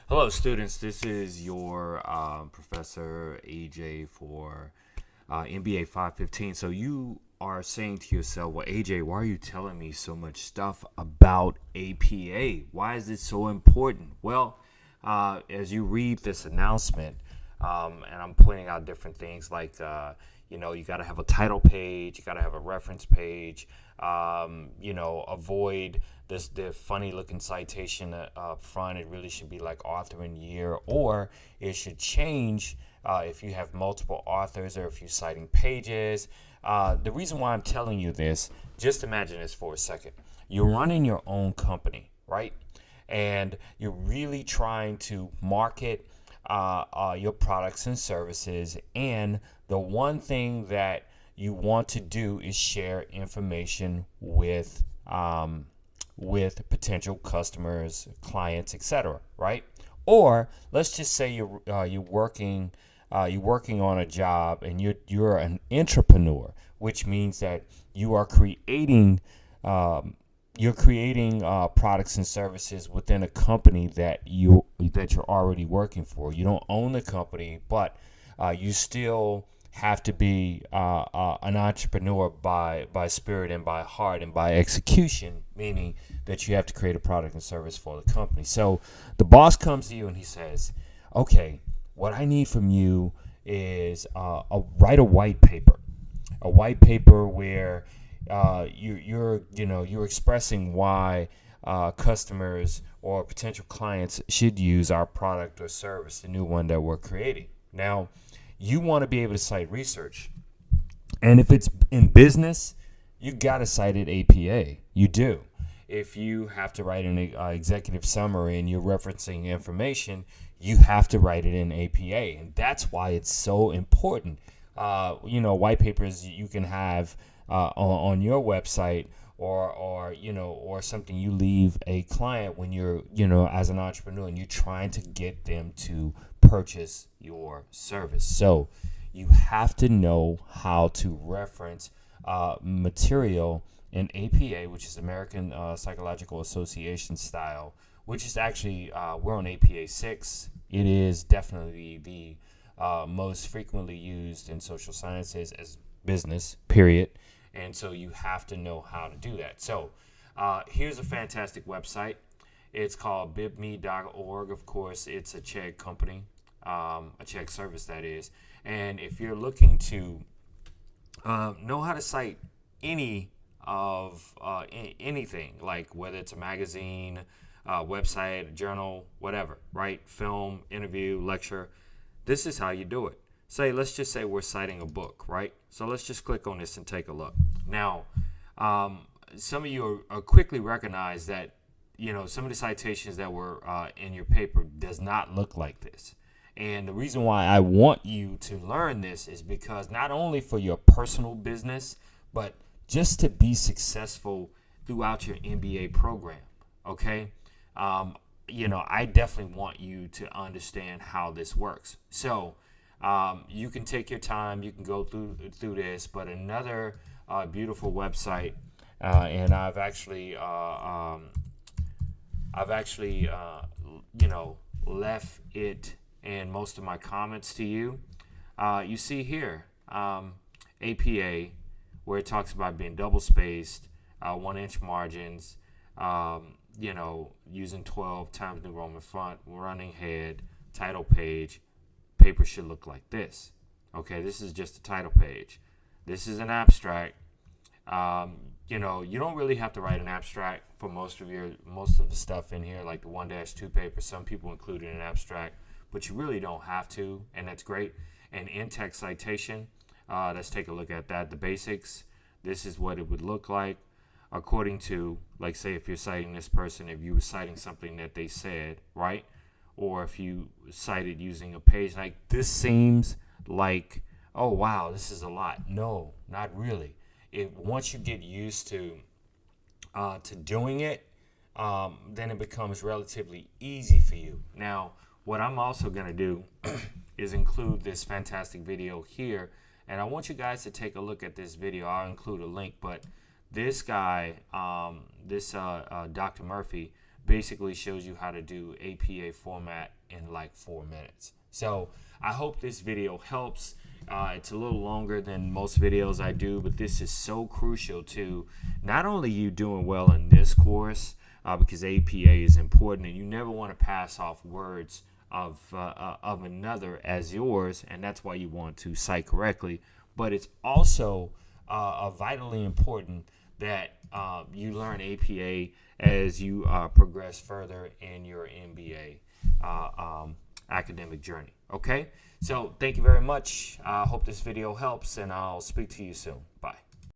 Hello, students. This is your Professor AJ for MBA 515. So you are saying to yourself, well, AJ, why are you telling me so much stuff about APA? Why is it so important? Well, as you read this announcement, and I'm pointing out different things like, you got to have a title page, you got to have a reference page, avoid the funny looking citation up front. It really should be like author and year, or it should change if you have multiple authors or if you're citing pages. The reason why I'm telling you this, just imagine this for a second. You're running your own company, right? And you're really trying to market your products and services. And the one thing that you want to do is share information with potential customers, clients, etc. Right? Or let's just say you're working on a job and you're an entrepreneur, which means that you are creating products and services within a company that you're already working for. You don't own the company, but you still have to be an entrepreneur by spirit and by heart and by execution, meaning that you have to create a product and service for the company. So the boss comes to you and he says, okay, what I need from you is write a white paper where you're expressing why customers or potential clients should use our product or service, the new one that we're creating. Now, you want to be able to cite research, and if it's in business, you got to cite it APA. You do. If you have to write an executive summary and you're referencing information, you have to write it in APA, and that's why it's so important. White papers you can have on your website, or something you leave a client when you're as an entrepreneur and you're trying to get them to purchase your service. So you have to know how to reference material in APA, which is American Psychological Association style, which is actually we're on APA 6. It is definitely the most frequently used in social sciences as business, period. And so you have to know how to do that. So here's a fantastic website. It's called bibme.org. Of course, it's a Czech company, a Czech service, that is. And if you're looking to know how to cite any of anything, like whether it's a magazine, website, a journal, whatever, right? Film, interview, lecture, this is how you do it. Let's just say we're citing a book, right? So let's just click on this and take a look. Now, some of you are quickly recognize that, some of the citations that were in your paper does not look like this. And the reason why I want you to learn this is because not only for your personal business, but just to be successful throughout your MBA program, okay? I definitely want you to understand how this works. So you can take your time, you can go through this, but another beautiful website, and I've actually left it in most of my comments to you. You see here, APA, where it talks about being double spaced, 1-inch margins, using 12 times New Roman font, running head, title page. Paper should look like this. Okay, this is just a title page. This is an abstract. You don't really have to write an abstract for most of the stuff in here, like the 1-2 paper. Some people include an abstract, but you really don't have to, and that's great. And in-text citation, let's take a look at that. The basics, this is what it would look like according to, like, say if you're citing this person, if you were citing something that they said, right? Or if you cited using a page, like this seems like, oh wow, this is a lot. No, not really. Once you get used to doing it, then it becomes relatively easy for you. Now, what I'm also going to do is include this fantastic video here, and I want you guys to take a look at this video. I'll include a link, but this guy, Dr. Murphy, basically shows you how to do APA format in like 4 minutes. So I hope this video helps. It's a little longer than most videos I do, but this is so crucial to not only you doing well in this course, because APA is important, and you never want to pass off words of another as yours, and that's why you want to cite correctly. But it's also vitally important that you learn APA as you progress further in your MBA academic journey. Okay, so thank you very much. I hope this video helps, and I'll speak to you soon. Bye.